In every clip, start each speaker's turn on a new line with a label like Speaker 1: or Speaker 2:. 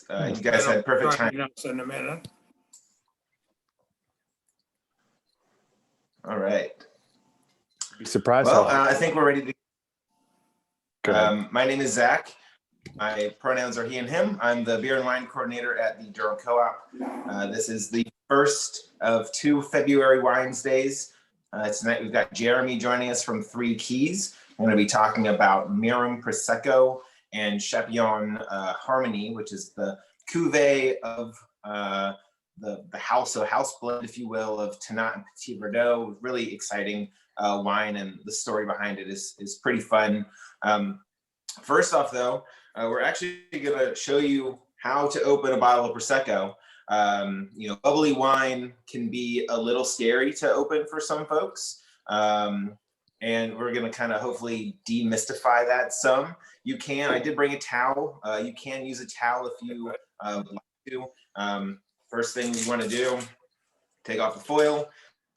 Speaker 1: You guys had perfect time.
Speaker 2: In a minute.
Speaker 1: All right.
Speaker 3: Be surprised.
Speaker 1: Well, I think we're ready to.
Speaker 3: Go ahead.
Speaker 1: My name is Zach. My pronouns are he and him. I'm the beer and wine coordinator at the Durham Co-op. This is the first of 2 February Wines Days. Tonight we've got Jeremy joining us from Three Keys. We're going to be talking about Merum Prosecco and Chappion Harmony, which is the cuvee of the house blend, if you will, of Tannat and Petit Verdot. Really exciting wine, and the story behind it is pretty fun. First off, though, we're actually going to show you how to open a bottle of Prosecco. Bubbly wine can be a little scary to open for some folks. And we're going to kind of hopefully demystify that some. I did bring a towel. You can use a towel if you like to. First thing you want to do, take off the foil.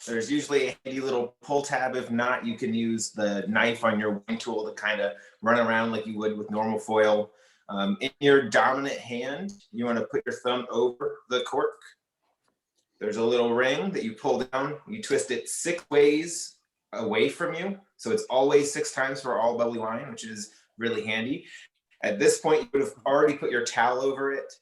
Speaker 1: There's usually a handy little pull tab. If not, you can use the knife on your wine tool to kind of run around like you would with normal foil. In your dominant hand, you want to put your thumb over the cork. There's a little ring that you pull down. You twist it 6 ways away from you. So it's always 6 times for all bubbly wine, which is really handy. At this point, you would have already put your towel over it.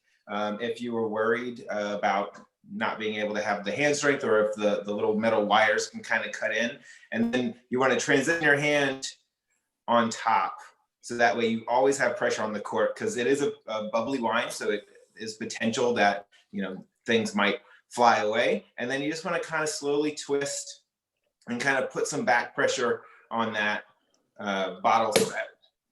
Speaker 1: If you were worried about not being able to have the hand strength, or if the little metal wires can kind of cut in. And then you want to transition your hand on top. So that way you always have pressure on the cork, because it is a bubbly wine. So it is potential that, things might fly away. And then you just want to kind of slowly twist and kind of put some back pressure on that bottle so that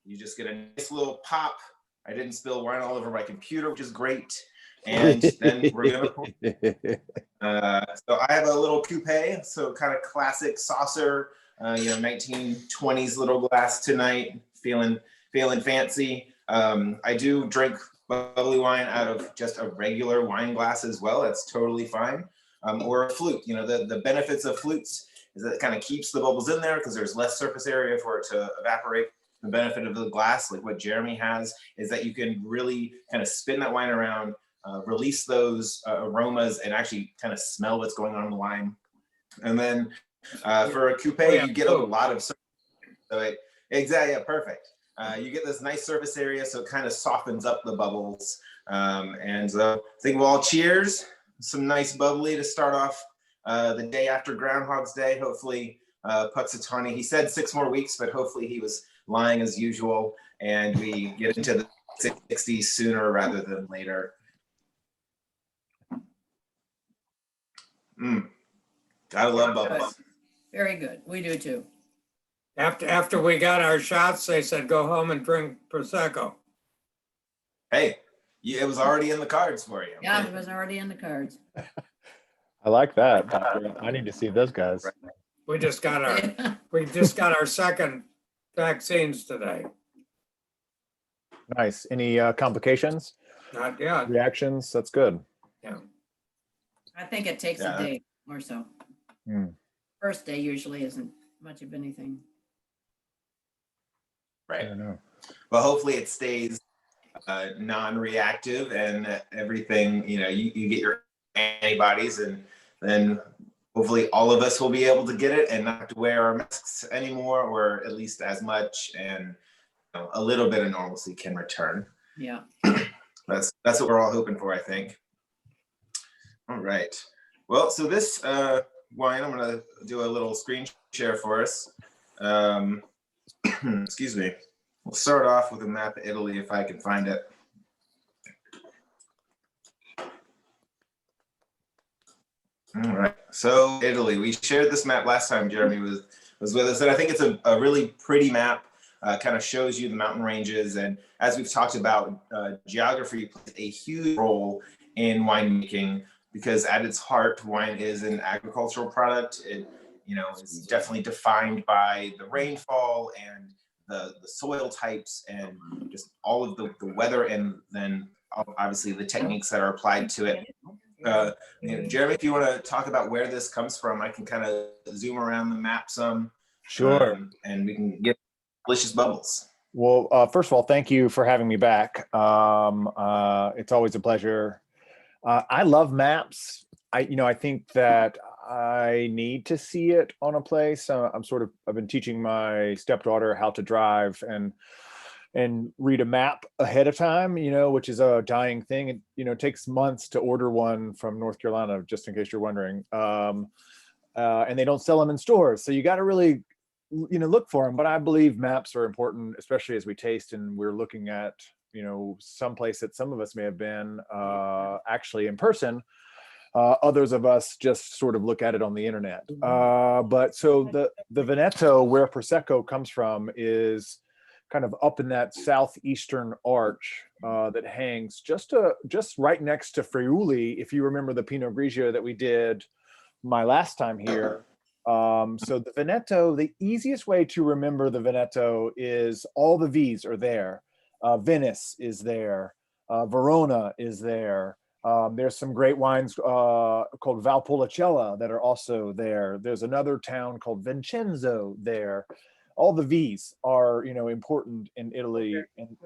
Speaker 1: you just get a nice little pop. I didn't spill wine all over my computer, which is great. And then we're gonna. So I have a little coupe, so kind of classic saucer, 1920s little glass tonight. Feeling fancy. I do drink bubbly wine out of just a regular wine glass as well. That's totally fine. Or a flute. The benefits of flutes is that it kind of keeps the bubbles in there because there's less surface area for it to evaporate. The benefit of the glass, like what Jeremy has, is that you can really kind of spin that wine around, release those aromas, and actually kind of smell what's going on in the wine. And then for a coupe, you get a lot of. So exactly, yeah, perfect. You get this nice surface area, so it kind of softens up the bubbles. And so I think we'll all cheers. Some nice bubbly to start off the day after Groundhog's Day. Hopefully, Puxatawny, he said 6 more weeks, but hopefully he was lying as usual, and we get into the 60s sooner rather than later. Gotta love bubbles.
Speaker 4: Very good. We do too.
Speaker 2: After we got our shots, they said, go home and drink Prosecco.
Speaker 1: Hey, it was already in the cards for you.
Speaker 4: Yeah, it was already in the cards.
Speaker 3: I like that. I need to see those guys.
Speaker 2: We just got our second vaccines today.
Speaker 3: Nice. Any complications?
Speaker 2: Not yet.
Speaker 3: Reactions? That's good.
Speaker 2: Yeah.
Speaker 4: I think it takes a day or so. First day usually isn't much of anything.
Speaker 1: Right.
Speaker 3: I don't know.
Speaker 1: Well, hopefully it stays non-reactive and everything, you get your antibodies, and then hopefully all of us will be able to get it and not have to wear our masks anymore, or at least as much, and a little bit of normalcy can return.
Speaker 4: Yeah.
Speaker 1: That's what we're all hoping for, I think. All right. Well, so this wine, I'm going to do a little screen share for us. Excuse me. We'll start off with a map of Italy if I can find it. All right. So Italy, we shared this map last time Jeremy was with us, and I think it's a really pretty map. Kind of shows you the mountain ranges, and as we've talked about, geography plays a huge role in winemaking, because at its heart, wine is an agricultural product. It is definitely defined by the rainfall and the soil types and just all of the weather, and then obviously the techniques that are applied to it. Jeremy, if you want to talk about where this comes from, I can kind of zoom around the map some.
Speaker 3: Sure.
Speaker 1: And we can get delicious bubbles.
Speaker 3: Well, first of all, thank you for having me back. It's always a pleasure. I love maps. I think that I need to see it on a place. I've been teaching my stepdaughter how to drive and read a map ahead of time, which is a dying thing. It takes months to order one from North Carolina, just in case you're wondering. And they don't sell them in stores. So you got to really, look for them. But I believe maps are important, especially as we taste and we're looking at, some place that some of us may have been actually in person. Others of us just sort of look at it on the internet. But so the Veneto, where Prosecco comes from, is kind of up in that southeastern arch that hangs just right next to Friuli. If you remember the Pinot Grigio that we did my last time here. So the Veneto, the easiest way to remember the Veneto is all the V's are there. Venice is there. Verona is there. There's some great wines called Valpolicella that are also there. There's another town called Vincenzo there. All the V's are, important in Italy,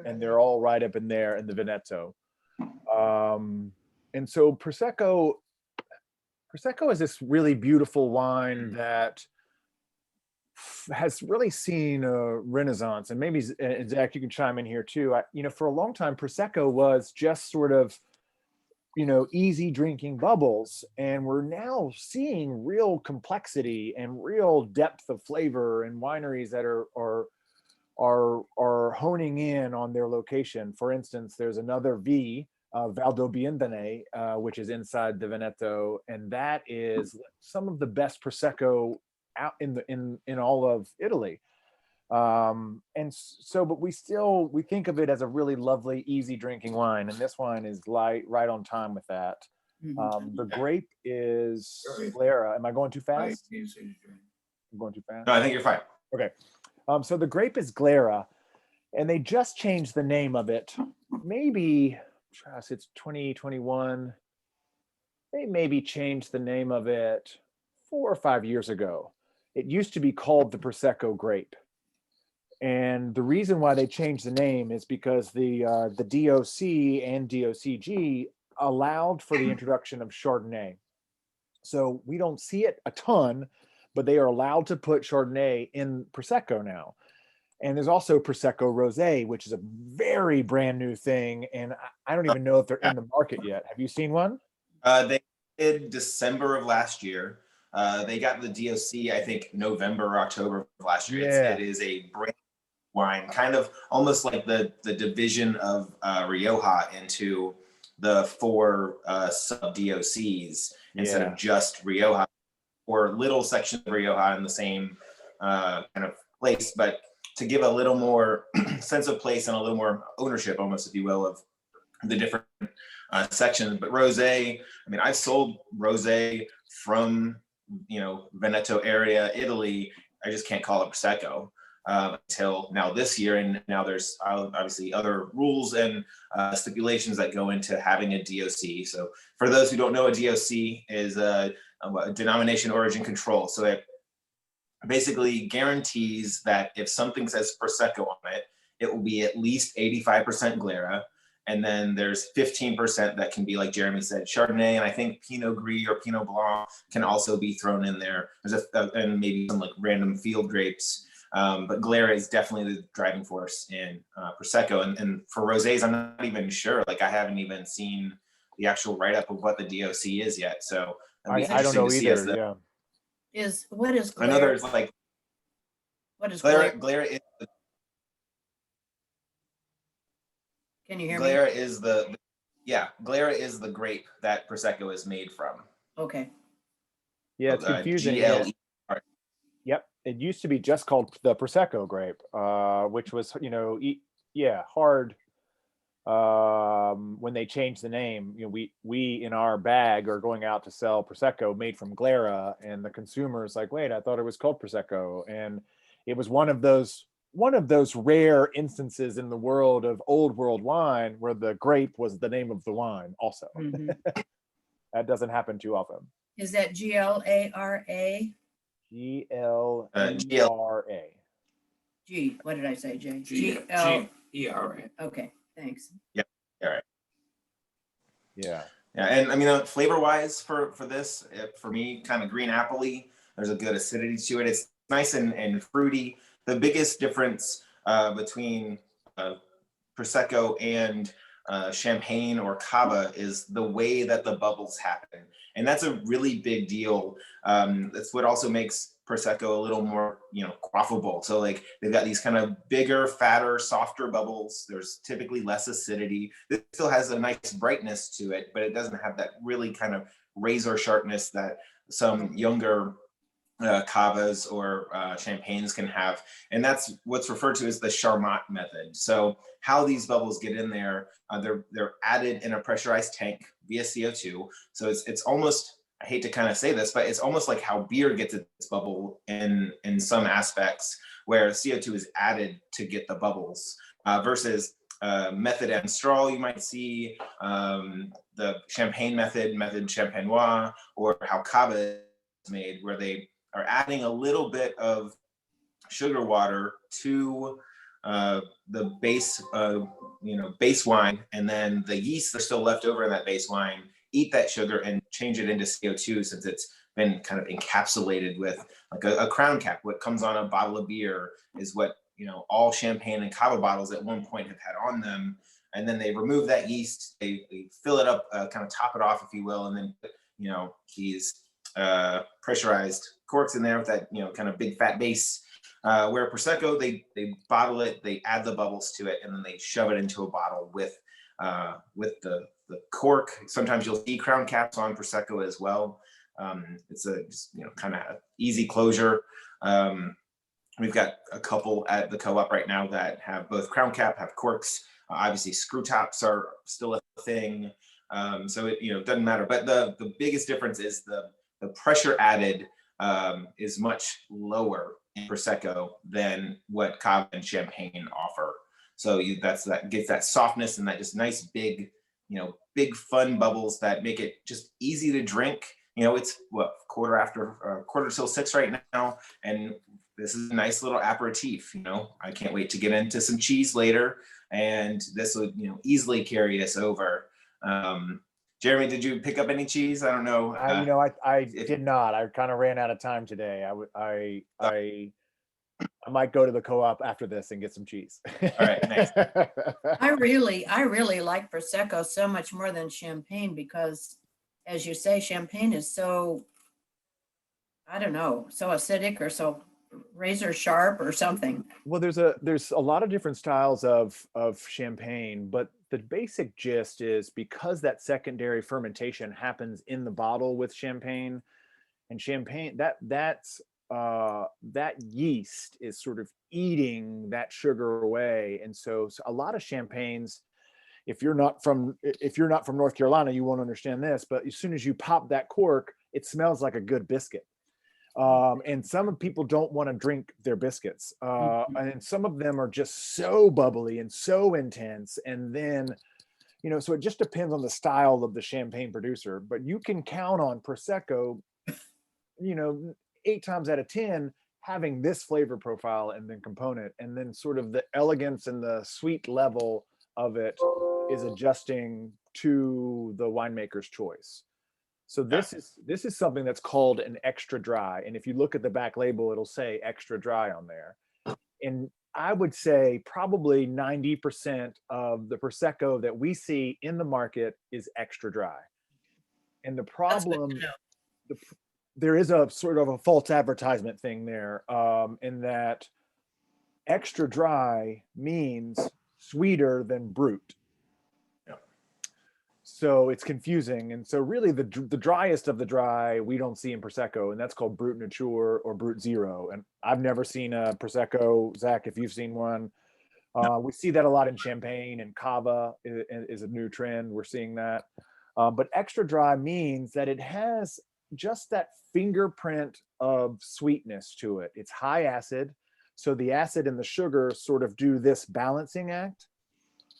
Speaker 3: and they're all right up in there in the Veneto. And so Prosecco is this really beautiful wine that has really seen a renaissance. And maybe Zach, you can chime in here too. For a long time, Prosecco was just sort of, easy drinking bubbles, and we're now seeing real complexity and real depth of flavor, and wineries that are honing in on their location. For instance, there's another V, Valdobbiadene, which is inside the Veneto, and that is some of the best Prosecco out in all of Italy. But we think of it as a really lovely, easy drinking wine, and this wine is right on time with that. The grape is Glera. Am I going too fast? I'm going too fast.
Speaker 1: No, I think you're fine.
Speaker 3: Okay. So the grape is Glera, and they just changed the name of it. Maybe, it's 2021. They maybe changed the name of it 4 or 5 years ago. It used to be called the Prosecco grape. And the reason why they changed the name is because the DOC and DOCG allowed for the introduction of Chardonnay. So we don't see it a ton, but they are allowed to put Chardonnay in Prosecco now. And there's also Prosecco Rosé, which is a very brand new thing. And I don't even know if they're in the market yet. Have you seen one?
Speaker 1: They did December of last year. They got the DOC, I think, November or October of last year.
Speaker 3: Yeah.
Speaker 1: It is a brand new wine, kind of almost like the division of Rioja into the 4 sub DOCs instead of just Rioja, or little sections of Rioja in the same kind of place, but to give a little more sense of place and a little more ownership, almost, if you will, of the different sections. But rosé, I've sold rosé from Veneto area, Italy. I just can't call it Prosecco until now this year, and now there's obviously other rules and stipulations that go into having a DOC. So for those who don't know, a DOC is a denomination origin control. So it basically guarantees that if something says Prosecco on it, it will be at least 85% Glera. And then there's 15% that can be, like Jeremy said, Chardonnay, and I think Pinot Gris or Pinot Blanc can also be thrown in there. There's and maybe some like random field grapes. But Glera is definitely the driving force in Prosecco. And for rosés, I'm not even sure. Like, I haven't even seen the actual write-up of what the DOC is yet. So
Speaker 3: I don't know either.
Speaker 4: What is Glera?
Speaker 1: I know there's like
Speaker 4: what is Glera?
Speaker 1: Glera is
Speaker 4: Can you hear me?
Speaker 1: Glera is Glera is the grape that Prosecco is made from.
Speaker 4: Okay.
Speaker 3: Yeah, it's confusing.
Speaker 1: GLE.
Speaker 3: Yep, it used to be just called the Prosecco grape, which was hard. When they changed the name, we in our bag are going out to sell Prosecco made from Glera, and the consumer's like, wait, I thought it was called Prosecco. And it was one of those rare instances in the world of old world wine where the grape was the name of the wine also.
Speaker 4: Mm-hmm.
Speaker 3: That doesn't happen too often.
Speaker 4: Is that GLARA?
Speaker 3: GLERA.
Speaker 4: G, what did I say, Jay?
Speaker 2: G-E-R-A.
Speaker 4: Okay, thanks.
Speaker 1: All right.
Speaker 3: Yeah.
Speaker 1: Yeah, and I mean, flavor wise for this, for me, kind of green apple-y. There's a good acidity to it. It's nice and fruity. The biggest difference between Prosecco and Champagne or Cava is the way that the bubbles happen. And that's a really big deal. That's what also makes Prosecco a little more, quaffable. So like they've got these kind of bigger, fatter, softer bubbles. There's typically less acidity. This still has a nice brightness to it, but it doesn't have that really kind of razor sharpness that some younger cavas or champagnes can have. And that's what's referred to as the Charmat method. So how these bubbles get in there, they're added in a pressurized tank via CO2. So it's almost, I hate to kind of say this, but it's almost like how beer gets its bubble in some aspects, where CO2 is added to get the bubbles versus method and straw. You might see the champagne method champenois, or how Cava is made, where they are adding a little bit of sugar water to the base, base wine, and then the yeast that's still left over in that base wine eat that sugar and change it into CO2, since it's been kind of encapsulated with like a crown cap. What comes on a bottle of beer is what, all champagne and Cava bottles at one point have had on them. And then they remove that yeast, they fill it up, kind of top it off, if you will, and then, these pressurized corks in there with that, kind of big fat base. Where Prosecco, they bottle it, they add the bubbles to it, and then they shove it into a bottle with the cork. Sometimes you'll see crown caps on Prosecco as well. It's a just, kind of easy closure. We've got a couple at the co-op right now that have both crown cap, have corks. Obviously, screw tops are still a thing. So it doesn't matter. But the biggest difference is the pressure added is much lower in Prosecco than what Cava and Champagne offer. So that gets that softness and that just nice big, big fun bubbles that make it just easy to drink. It's quarter till 6 right now, and this is a nice little aperitif. I can't wait to get into some cheese later, and this would easily carry us over. Jeremy, did you pick up any cheese? I don't know.
Speaker 3: I did not. I kind of ran out of time today. I might go to the co-op after this and get some cheese.
Speaker 1: All right, nice.
Speaker 4: I really like Prosecco so much more than Champagne, because, as you say, Champagne is so, I don't know, so acidic or so razor sharp or something.
Speaker 3: Well, there's a lot of different styles of champagne, but the basic gist is, because that secondary fermentation happens in the bottle with champagne, and champagne that yeast is sort of eating that sugar away. And so a lot of champagnes, if you're not from North Carolina, you won't understand this, but as soon as you pop that cork, it smells like a good biscuit. And some people don't want to drink their biscuits. And some of them are just so bubbly and so intense. And then, so it just depends on the style of the champagne producer, but you can count on Prosecco, 8 times out of 10 having this flavor profile and then component, and then sort of the elegance and the sweet level of it is adjusting to the winemaker's choice. So this is something that's called an extra dry. And if you look at the back label, it'll say extra dry on there. And I would say probably 90% of the Prosecco that we see in the market is extra dry. And the problem, there is a sort of a false advertisement thing there, in that extra dry means sweeter than brut. So it's confusing. And so really the driest of the dry we don't see in Prosecco, and that's called Brut Nature or Brut Zero. And I've never seen a Prosecco, Zach, if you've seen one. We see that a lot in Champagne, and Cava is a new trend. We're seeing that. But extra dry means that it has just that fingerprint of sweetness to it. It's high acid. So the acid and the sugar sort of do this balancing act.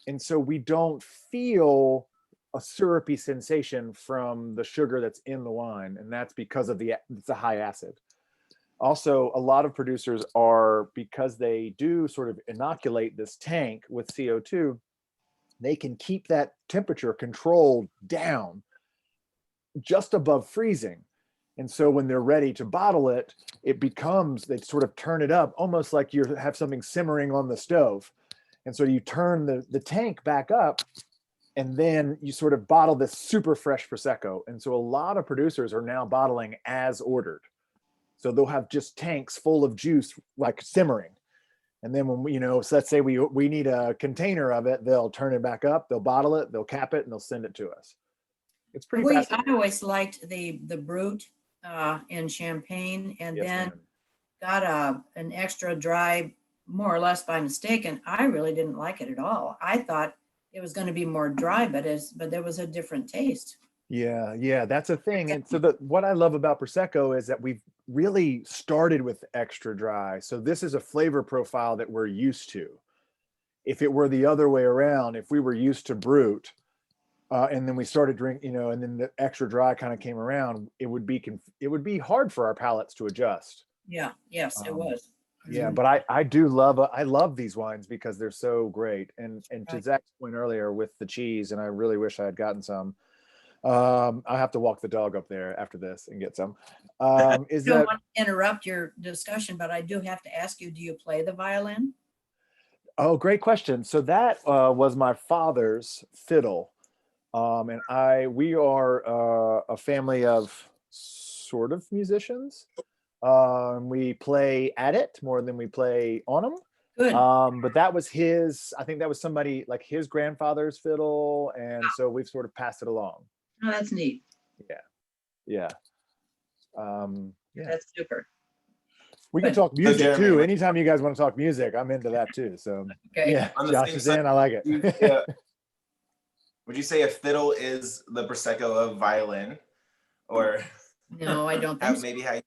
Speaker 3: And so we don't feel a syrupy sensation from the sugar that's in the wine, and that's because of it's a high acid. Also, a lot of producers are, because they do sort of inoculate this tank with CO2, they can keep that temperature controlled down just above freezing. And so when they're ready to bottle it, they sort of turn it up almost like you have something simmering on the stove. And so you turn the tank back up, and then you sort of bottle this super fresh Prosecco. And so a lot of producers are now bottling as ordered. So they'll have just tanks full of juice, like simmering. And then when so let's say we need a container of it, they'll turn it back up, they'll bottle it, they'll cap it, and they'll send it to us. It's pretty
Speaker 4: I
Speaker 3: fascinating.
Speaker 4: always liked the Brut in Champagne, and
Speaker 3: Yes,
Speaker 4: then
Speaker 3: ma'am.
Speaker 4: got an extra dry, more or less by mistake, and I really didn't like it at all. I thought it was going to be more dry, but there was a different taste.
Speaker 3: Yeah, that's a thing. And so what I love about Prosecco is that we've really started with extra dry. So this is a flavor profile that we're used to. If it were the other way around, if we were used to Brut, and then we started drinking, and then the extra dry kind of came around, it would be hard for our palates to adjust.
Speaker 4: Yeah, yes, it was.
Speaker 3: Yeah, but I love these wines because they're so great. And to
Speaker 4: Right.
Speaker 3: Zach's point earlier with the cheese, and I really wish I had gotten some. I have to walk the dog up there after this and get some.
Speaker 4: I don't want to interrupt your discussion, but I do have to ask you, do you play the violin?
Speaker 3: Oh, great question. So that was my father's fiddle. And we are a family of sort of musicians. We play at it more than we play on them.
Speaker 4: Good.
Speaker 3: But that was I think that was somebody like his grandfather's fiddle. And so we've sort of passed it along.
Speaker 4: Oh, that's neat.
Speaker 3: Yeah.
Speaker 4: That's super.
Speaker 3: We can
Speaker 4: Good.
Speaker 3: talk music
Speaker 1: Jeremy,
Speaker 3: too. Anytime you guys want to talk music, I'm into that too. So
Speaker 4: Okay.
Speaker 3: yeah,
Speaker 1: On the
Speaker 3: Josh
Speaker 1: same
Speaker 3: is
Speaker 1: side,
Speaker 3: in. I like it.
Speaker 1: Would you say a fiddle is the Prosecco of violin, or
Speaker 4: No, I don't think so.
Speaker 1: maybe how?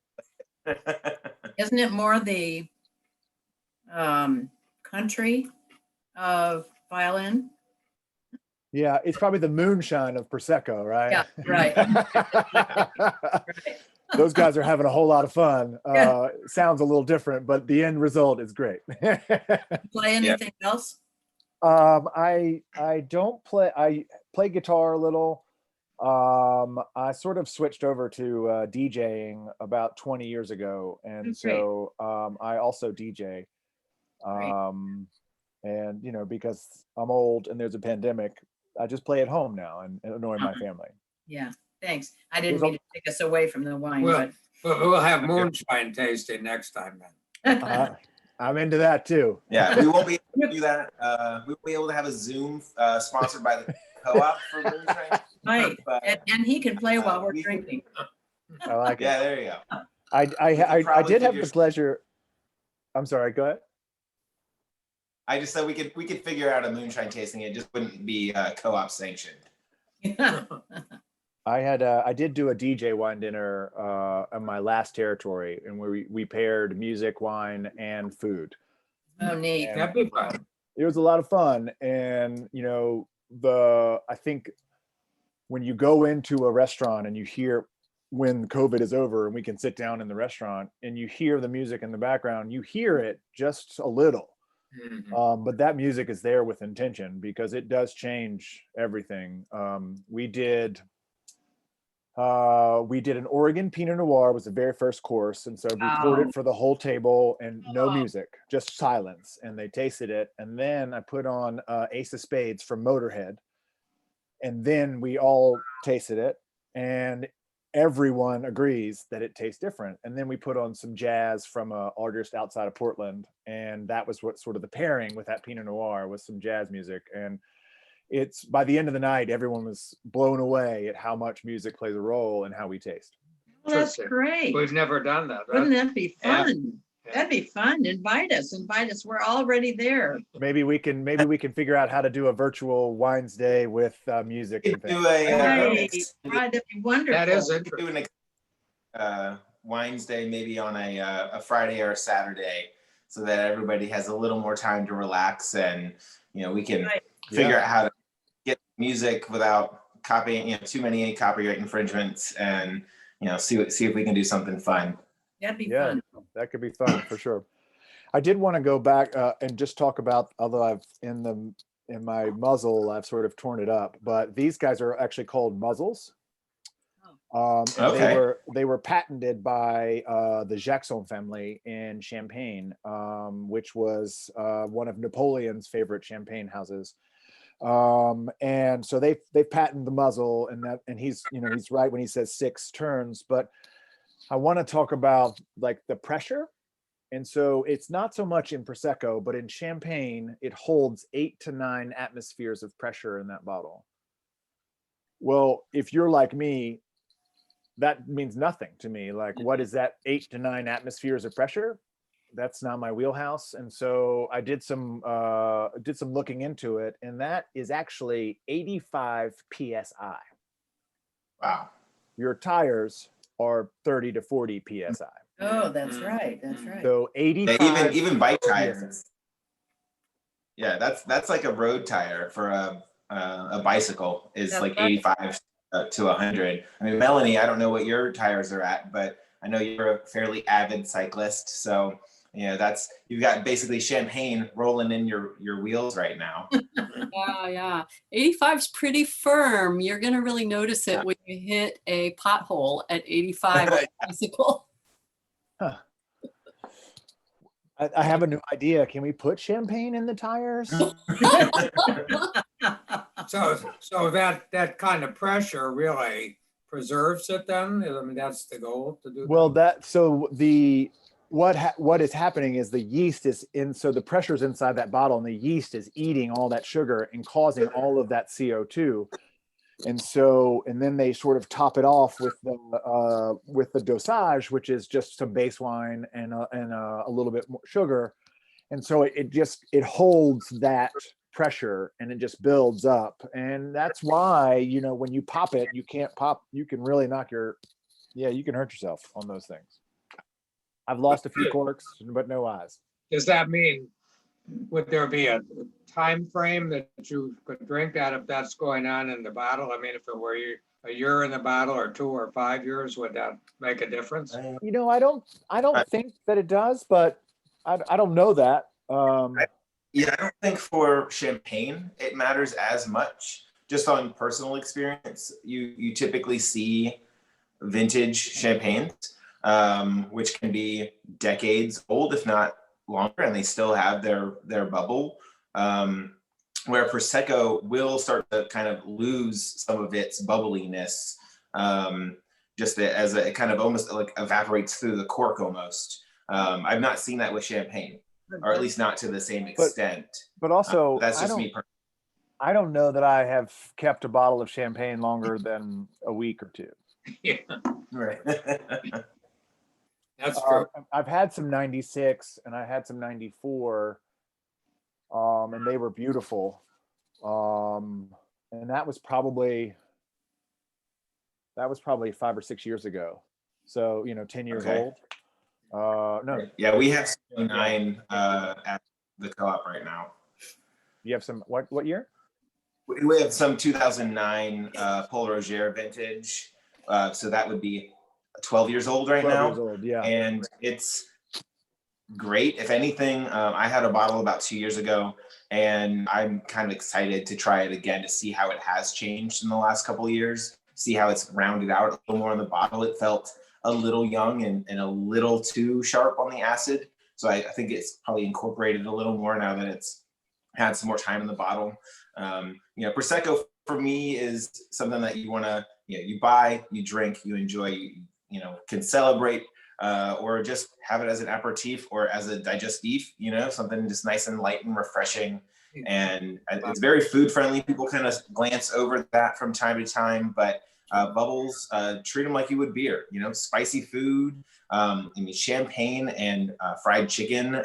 Speaker 4: Isn't it more the country of violin?
Speaker 3: Yeah, it's probably the moonshine of Prosecco, right?
Speaker 4: Yeah, right. Right.
Speaker 3: Those guys are having a whole lot of fun.
Speaker 4: Yeah.
Speaker 3: Sounds a little different, but the end result is great.
Speaker 4: Play anything else?
Speaker 3: I don't play. I play guitar a little. I sort of switched over to DJing about 20 years ago, and
Speaker 4: Great.
Speaker 3: so I also DJ.
Speaker 4: Great.
Speaker 3: And because I'm old and there's a pandemic, I just play at home now and annoy my family.
Speaker 4: Yeah, thanks. I didn't
Speaker 3: There's a-
Speaker 4: mean to take us away from the wine,
Speaker 2: Well, we'll have moonshine tasting next time then.
Speaker 4: but
Speaker 3: I'm into that too.
Speaker 1: Yeah, we won't be able to do that. We won't be able to have a Zoom sponsored by the co-op for moonshine.
Speaker 4: right.
Speaker 1: But,
Speaker 4: And he can play while we're
Speaker 1: we can-
Speaker 4: drinking.
Speaker 3: I like it.
Speaker 1: yeah, there you go.
Speaker 3: I
Speaker 1: probably
Speaker 3: did have
Speaker 1: figure-
Speaker 3: the pleasure. I'm sorry. Go ahead.
Speaker 1: I just said we could figure out a moonshine tasting. It just wouldn't be co-op sanctioned.
Speaker 3: I did do a DJ wine dinner on my last territory, and we paired music, wine, and food.
Speaker 4: Oh, neat.
Speaker 3: And
Speaker 2: That'd be fun.
Speaker 3: it was a lot of fun. And I think when you go into a restaurant and you hear, when COVID is over and we can sit down in the restaurant and you hear the music in the background, you hear it just a little.
Speaker 2: Mhm.
Speaker 3: But that music is there with intention because it does change everything. We did an Oregon Pinot Noir, was the very first course, and so we poured
Speaker 4: Wow.
Speaker 3: it for the whole table and no
Speaker 4: Oh.
Speaker 3: music, just silence, and they tasted it. And then I put on Ace of Spades from Motorhead, and then we all tasted it, and everyone agrees that it tastes different. And then we put on some jazz from artist outside of Portland, and that was what sort of the pairing with that Pinot Noir was some jazz music. And it's by the end of the night, everyone was blown away at how much music plays a role in how we taste.
Speaker 4: Well, that's
Speaker 2: Interesting.
Speaker 4: great.
Speaker 2: We've never done that.
Speaker 4: Wouldn't that be
Speaker 2: Yeah.
Speaker 4: fun?
Speaker 2: Yeah.
Speaker 4: That'd be fun. Invite us. We're already there.
Speaker 3: Maybe we can figure out how to do a virtual wines day with music
Speaker 1: We
Speaker 3: and
Speaker 1: could do
Speaker 3: things.
Speaker 1: a
Speaker 4: Right, that'd be wonderful.
Speaker 2: That is
Speaker 1: we could do
Speaker 2: interesting.
Speaker 1: an wines day maybe on a Friday or a Saturday, so that everybody has a little more time to relax, and we can
Speaker 4: Right.
Speaker 1: figure out how to get music without copying too many copyright infringements, and see if we can do something fun.
Speaker 4: That'd be
Speaker 3: Yeah,
Speaker 4: fun.
Speaker 3: that could be fun for sure. I did want to go back and just talk about, although I've in my muzzle, I've sort of torn it up, but these guys are actually called muzzles. And
Speaker 1: Okay.
Speaker 3: they were patented by the Jackson family in Champagne, which was one of Napoleon's favorite champagne houses. And so they've patented the muzzle, and he's right when he says 6 turns, but I want to talk about like the pressure. And so it's not so much in Prosecco, but in Champagne, it holds 8 to 9 atmospheres of pressure in that bottle. Well, if you're like me, that means nothing to me. Like, what is that 8 to 9 atmospheres of pressure? That's not my wheelhouse. And so I did some looking into it, and that is actually 85 psi.
Speaker 1: Wow.
Speaker 3: Your tires are 30 to 40 psi.
Speaker 4: Oh, that's right. That's right.
Speaker 3: So 85.
Speaker 1: Yeah, even bike tires. Yeah, that's like a road tire for a bicycle is
Speaker 4: That's
Speaker 1: like
Speaker 4: right.
Speaker 1: 85 to 100. I mean, Melanie, I don't know what your tires are at, but I know you're a fairly avid cyclist, so you've got basically Champagne rolling in your wheels right now.
Speaker 5: Yeah. 85 is pretty firm. You're going to really notice it when you hit a pothole at 85 on a bicycle.
Speaker 3: Huh. I have a new idea. Can we put champagne in the tires?
Speaker 2: So that kind of pressure really preserves it then? I mean, that's the goal to do that?
Speaker 3: Well, what is happening is the yeast is in, so the pressure's inside that bottle, and the yeast is eating all that sugar and causing all of that CO2. And then they sort of top it off with the dosage, which is just some base wine and a little bit more sugar. And so it holds that pressure, and it just builds up. And that's why, when you pop it, you can really you can hurt yourself on those things. I've lost a few corks, but no eyes.
Speaker 2: Does that mean, would there be a time frame that you could drink that if that's going on in the bottle? I mean, if it were a year in the bottle or 2 or 5 years, would that make a difference?
Speaker 3: I don't think that it does, but I don't know that.
Speaker 1: Yeah, I don't think for Champagne it matters as much. Just on personal experience, you typically see vintage champagnes, which can be decades old, if not longer, and they still have their bubble. Where Prosecco will start to kind of lose some of its bubbliness, just as it kind of almost like evaporates through the cork almost. I've not seen that with Champagne, or at least not to the same extent.
Speaker 3: But also,
Speaker 1: that's just me.
Speaker 3: I don't know that I have kept a bottle of champagne longer than a week or 2.
Speaker 2: Yeah,
Speaker 1: Right.
Speaker 2: that's true.
Speaker 3: I've had some 96 and I had some 94, and they were beautiful. And that was probably 5 or 6 years ago. So, 10 years
Speaker 1: Okay.
Speaker 3: old. No.
Speaker 1: Yeah, we have 9 at the co-op right now.
Speaker 3: You have some, what year?
Speaker 1: We have some 2009 Paul Roger vintage. So that would be 12 years old right
Speaker 3: 12
Speaker 1: now.
Speaker 3: years old, yeah.
Speaker 1: And it's great. If anything, I had a bottle about 2 years ago, and I'm kind of excited to try it again to see how it has changed in the last couple of years, see how it's rounded out a little more on the bottle. It felt a little young and a little too sharp on the acid. So I think it's probably incorporated a little more now that it's had some more time in the bottle. Prosecco for me is something that you want to, you buy, you drink, you enjoy, can celebrate, or just have it as an aperitif or as a digestif, something just nice and light and refreshing. And it's very food friendly. People kind of glance over that from time to time, but bubbles, treat them like you would beer, spicy food. Champagne and fried chicken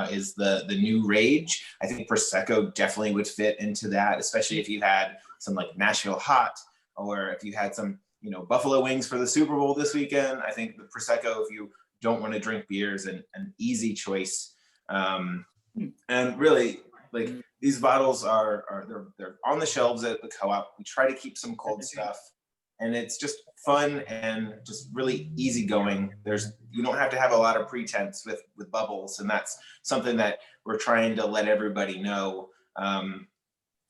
Speaker 1: is the new rage. I think Prosecco definitely would fit into that, especially if you had some like Nashville hot, or if you had some, buffalo wings for the Super Bowl this weekend. I think the Prosecco, if you don't want to drink beers, an easy choice. And really, like, these bottles they're on the shelves at the co-op. We try to keep some cold stuff. and it's just fun and just really easygoing. You don't have to have a lot of pretense with bubbles, and that's something that we're trying to let everybody know.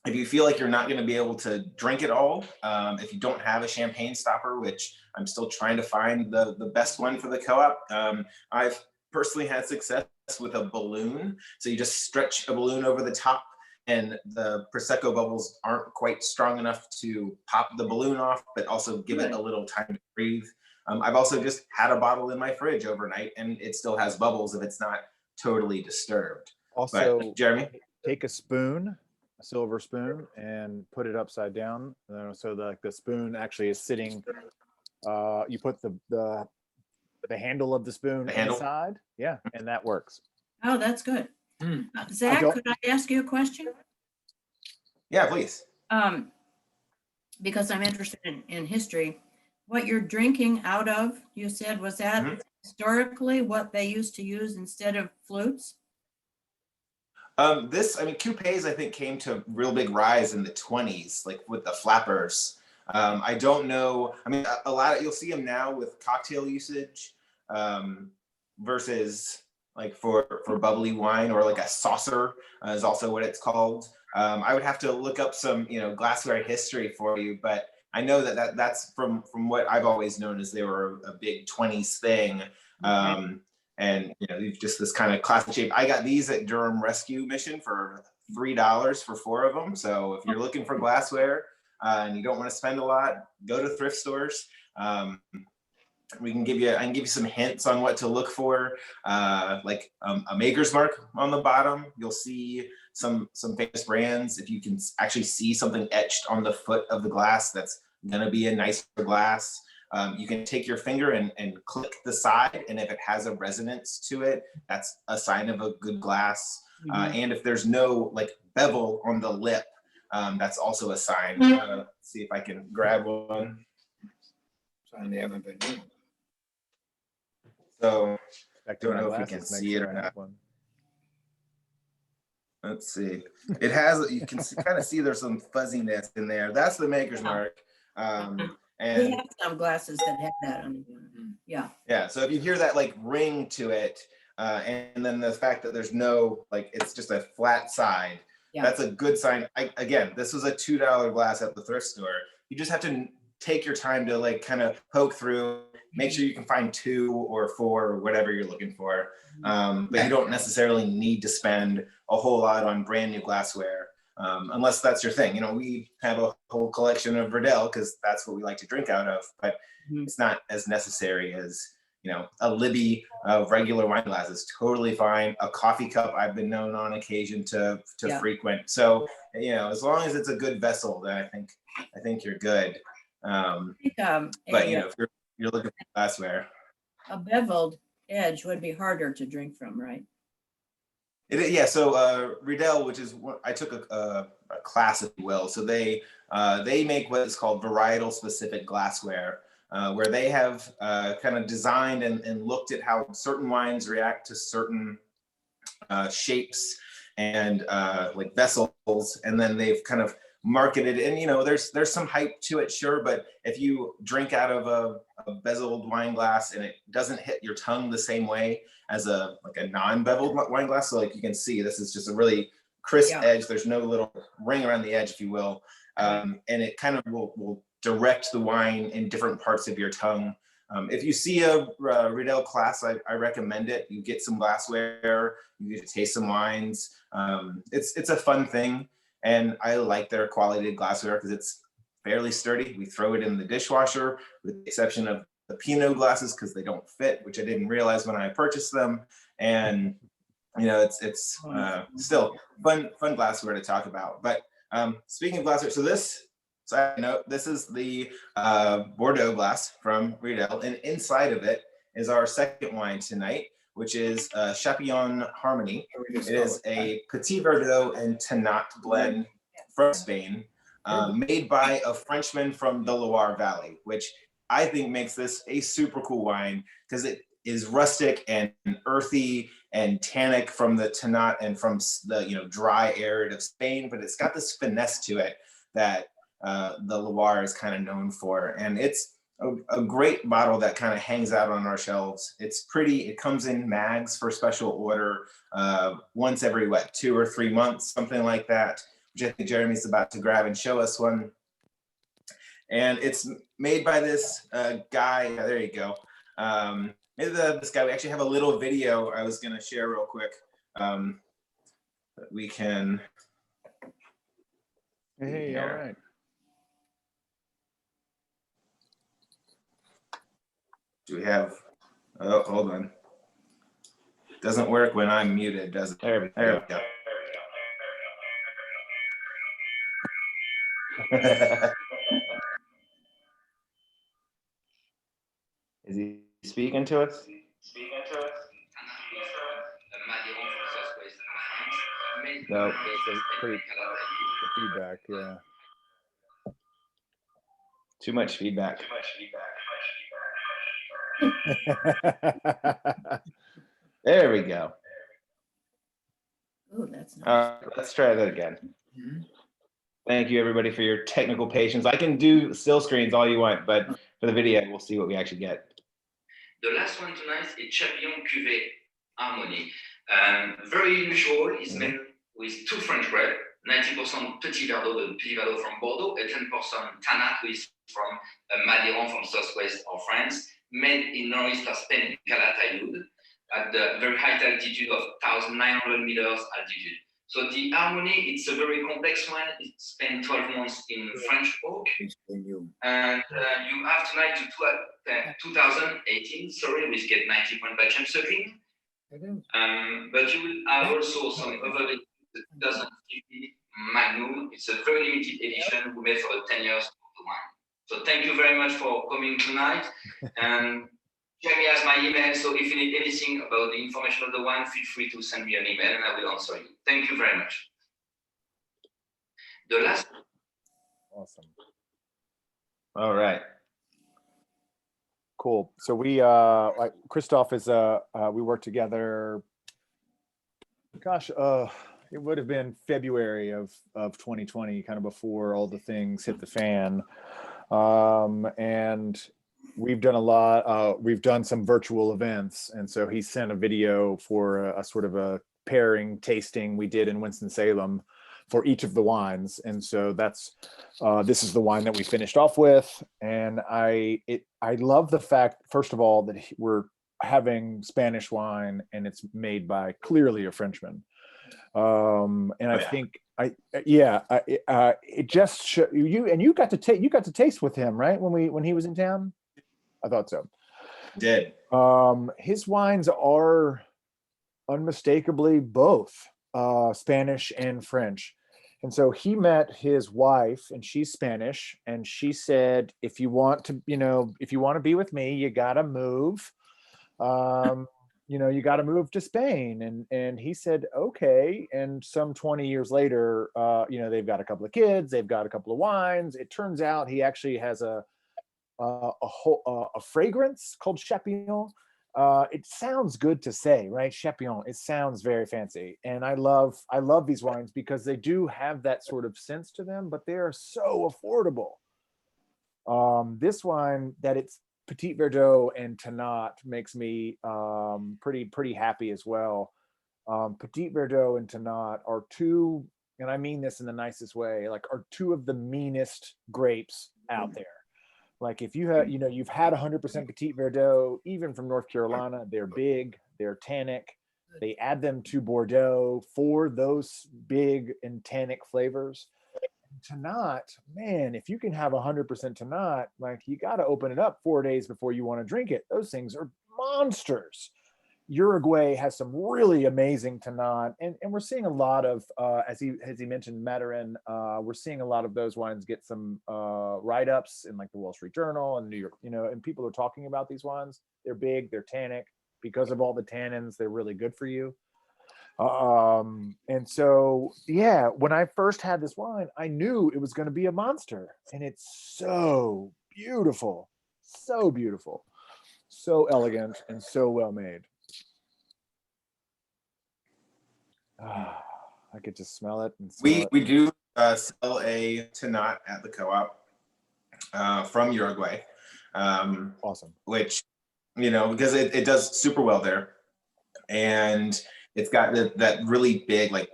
Speaker 1: If you feel like you're not going to be able to drink it all, if you don't have a champagne stopper, which I'm still trying to find the best one for the co-op, I've personally had success with a balloon. So you just stretch a balloon over the top, and the Prosecco bubbles aren't quite strong enough to pop the balloon off, but also give it a little time to breathe. I've also just had a bottle in my fridge overnight, and it still has bubbles if it's not totally disturbed.
Speaker 3: Also,
Speaker 1: but, Jeremy?
Speaker 3: Take a spoon, a silver spoon, and put it upside down. So the spoon actually is sitting, you put the handle of the spoon inside. Yeah, and that works.
Speaker 4: Oh, that's good. Zach, could I ask you a question?
Speaker 1: Yeah, please.
Speaker 4: Because I'm interested in history. What you're drinking out of, you said, was that historically what they used to use instead of flutes?
Speaker 1: Coupes, I think, came to real big rise in the 20s, like with the flappers. I don't know. I mean, a lot of, you'll see them now with cocktail usage versus like for bubbly wine, or like a saucer is also what it's called. I would have to look up some, glassware history for you, but I know that's from what I've always known as they were a big 20s thing. And just this kind of classic shape. I got these at Durham Rescue Mission for $3 for 4 of them. So if you're looking for glassware and you don't want to spend a lot, go to thrift stores. I can give you some hints on what to look for, like a maker's mark on the bottom. You'll see some famous brands. If you can actually see something etched on the foot of the glass, that's gonna be a nicer glass. You can take your finger and click the side, and if it has a resonance to it, that's a sign of a good glass. And if there's no like bevel on the lip, that's also a sign. See if I can grab one.
Speaker 2: Sign they haven't been used.
Speaker 1: So
Speaker 3: I
Speaker 1: don't know if we can see it or not. Let's see. It has, you can kind of see there's some fuzziness in there. That's the maker's mark.
Speaker 4: We have some glasses that have that on them. Yeah.
Speaker 1: Yeah. So if you hear that like ring to it, and then the fact that there's no, like, it's just a flat side, that's a good sign. Again, this was a $2 glass at the thrift store. You just have to take your time to like kind of poke through, make sure you can find 2 or 4 or whatever you're looking for. But you don't necessarily need to spend a whole lot on brand new glassware. Unless that's your thing. We have a whole collection of Riedel because that's what we like to drink out of, but it's not as necessary as, a Libby of regular wine glass is totally fine. A coffee cup I've been known on occasion to frequent. So, as long as it's a good vessel, then I think you're good. But if you're looking for glassware,
Speaker 4: a beveled edge would be harder to drink from, right?
Speaker 1: So Riedel, which is what I took a class, if you will. So they make what is called varietal specific glassware, where they have kind of designed and looked at how certain wines react to certain shapes and like vessels, and then they've kind of marketed. And there's some hype to it, sure, but if you drink out of a bezeled wine glass and it doesn't hit your tongue the same way as a non-beveled wine glass, so like you can see, this is just a really crisp edge. There's no little ring around the edge, if you will, and it kind of will direct the wine in different parts of your tongue. If you see a Riedel class, I recommend it. You get some glassware, you get to taste some wines. It's a fun thing, and I like their quality glassware because it's fairly sturdy. We throw it in the dishwasher, with the exception of the Pinot glasses because they don't fit, which I didn't realize when I purchased them. And it's still fun glassware to talk about. But speaking of glassware, this is the Bordeaux glass from Riedel, and inside of it is our second wine tonight, which is Chappion Harmony. It is a Petit Verdot and Tannat blend from Spain, made by a Frenchman from the Loire Valley, which I think makes this a super cool wine because it is rustic and earthy and tannic from the Tannat and from the dry arid of Spain, but it's got this finesse to it that the Loire is kind of known for. And it's a great bottle that kind of hangs out on our shelves. It's pretty, it comes in mags for special order once every, 2 or 3 months, something like that, which I think Jeremy's about to grab and show us one. And it's made by this guy, there you go. This guy, we actually have a little video I was gonna share real quick. That we can.
Speaker 3: Hey, all right.
Speaker 1: Do we have, oh, hold on. Doesn't work when I'm muted, does it? There we go. Is he speaking to us?
Speaker 3: No, it's pretty the feedback, yeah.
Speaker 1: Too much feedback. There we go.
Speaker 4: Ooh, that's nice.
Speaker 1: Let's try that again.
Speaker 4: Mhm.
Speaker 1: Thank you, everybody, for your technical patience. I can do still screens all you want, but for the video, we'll see what we actually get.
Speaker 6: The last one tonight is Chapillon Harmonie. Very unusual. It's made with 2 French bread, 90% Petit Verdot, the Petit Verdot from Bordeaux, and 10% Tannat, which is from Madeira from southwest of France, made in northeast of Spain, Calatayud, at the very high altitude of 1,900 meters altitude. So the Harmonie, it's a very complex one. It spent 12 months in French oak. And you have tonight to 2018, sorry, which get 90 points by James Suckling. But you will have also some other 2050 Magnum. It's a very limited edition we made for the 10 years of the wine. So thank you very much for coming tonight. And Jeremy has my email, so if you need anything about the information of the wine, feel free to send me an email and I will answer you. Thank you very much. The last.
Speaker 3: Awesome.
Speaker 1: All right.
Speaker 3: Cool. So we, like Christophe is, we worked together, gosh, it would have been February of 2020, kind of before all the things hit the fan. And we've done a lot, we've done some virtual events. And so he sent a video for a sort of a pairing tasting we did in Winston-Salem for each of the wines. And so that's, this is the wine that we finished off with. And I love the fact, first of all, that we're having Spanish wine and it's made by clearly a Frenchman. And I think, it just you got to taste with him, right? When he was in town? I thought so.
Speaker 1: Did.
Speaker 3: His wines are unmistakably both Spanish and French. And so he met his wife and she's Spanish. And she said, if you want to be with me, you got to move. You got to move to Spain. And he said, okay. And some 20 years later, they've got a couple of kids, they've got a couple of wines. It turns out he actually has a fragrance called Chappion. It sounds good to say, right? Chappion. It sounds very fancy. And I love these wines because they do have that sort of sense to them, but they are so affordable. This wine, that it's Petit Verdot and Tannat, makes me pretty happy as well. Petit Verdot and Tannat are two, and I mean this in the nicest way, are two of the meanest grapes out there. Like if you have, you've had 100% Petit Verdot, even from North Carolina, they're big, they're tannic. They add them to Bordeaux for those big and tannic flavors. Tannat, man, if you can have 100% Tannat, you got to open it up 4 days before you want to drink it. Those things are monsters. Uruguay has some really amazing Tannat, and we're seeing a lot of, as he mentioned, Maturin. We're seeing a lot of those wines get some write-ups in the Wall Street Journal and New York, and people are talking about these wines. They're big, they're tannic. Because of all the tannins, they're really good for you. And so, yeah, when I first had this wine, I knew it was going to be a monster, and it's so beautiful, so elegant, and so well made. I could just smell it. And
Speaker 1: We do sell a Tanat at the co-op from Uruguay,
Speaker 3: Awesome.
Speaker 1: which, because it does super well there. And it's got that really big, like,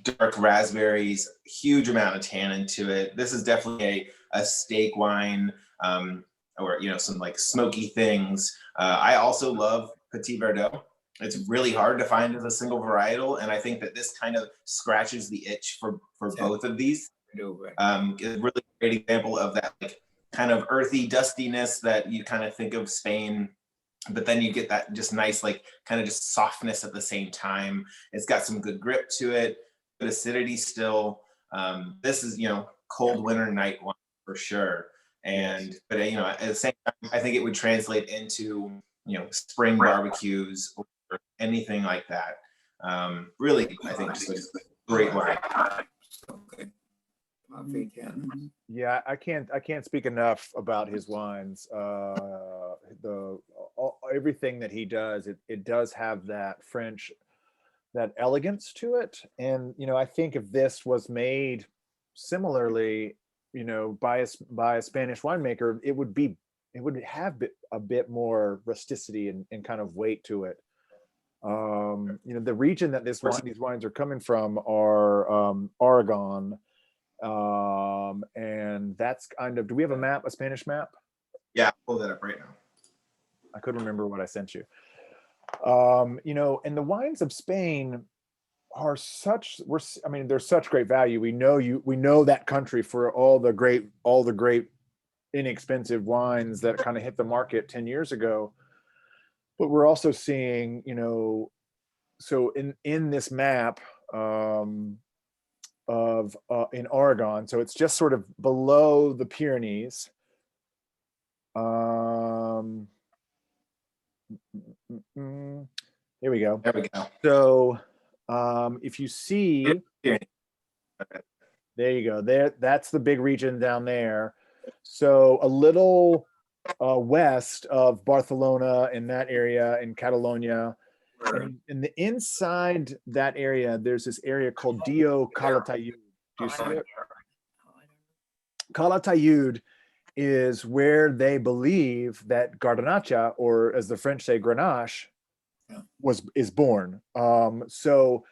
Speaker 1: dark raspberries, huge amount of tannin to it. This is definitely a steak wine, or, some like smoky things. I also love Petit Verdot. It's really hard to find as a single varietal. And I think that this kind of scratches the itch for both of these. It's a really great example of that, like, kind of earthy dustiness that you kind of think of Spain, but then you get that just nice, like, kind of just softness at the same time. It's got some good grip to it, good acidity still. This is, cold winter night one for sure. But at the same time, I think it would translate into, spring barbecues or anything like that. Really, I think just a great wine.
Speaker 3: Yeah, I can't speak enough about his wines. Everything that he does, it does have that French, that elegance to it. And I think if this was made similarly, by a Spanish winemaker, it would have a bit more rusticity and kind of weight to it. The region that these wines are coming from are Aragon. And that's kind of, do we have a Spanish map?
Speaker 1: Yeah, I'll pull that up right now.
Speaker 3: I couldn't remember what I sent you. And the wines of Spain are they're such great value. We know that country for all the great inexpensive wines that kind of hit the market 10 years ago. But we're also seeing, so in this map, in Aragon, so it's just sort of below the Pyrenees. Here we go.
Speaker 1: There we go.
Speaker 3: So if you see,
Speaker 1: Here.
Speaker 3: there you go. That's the big region down there. So a little west of Barcelona, in that area in Catalonia. And in the inside that area, there's this area called Dio Calatayud. Do you see it? Calatayud is where they believe that Garnacha, or as the French say, Grenache, is born. So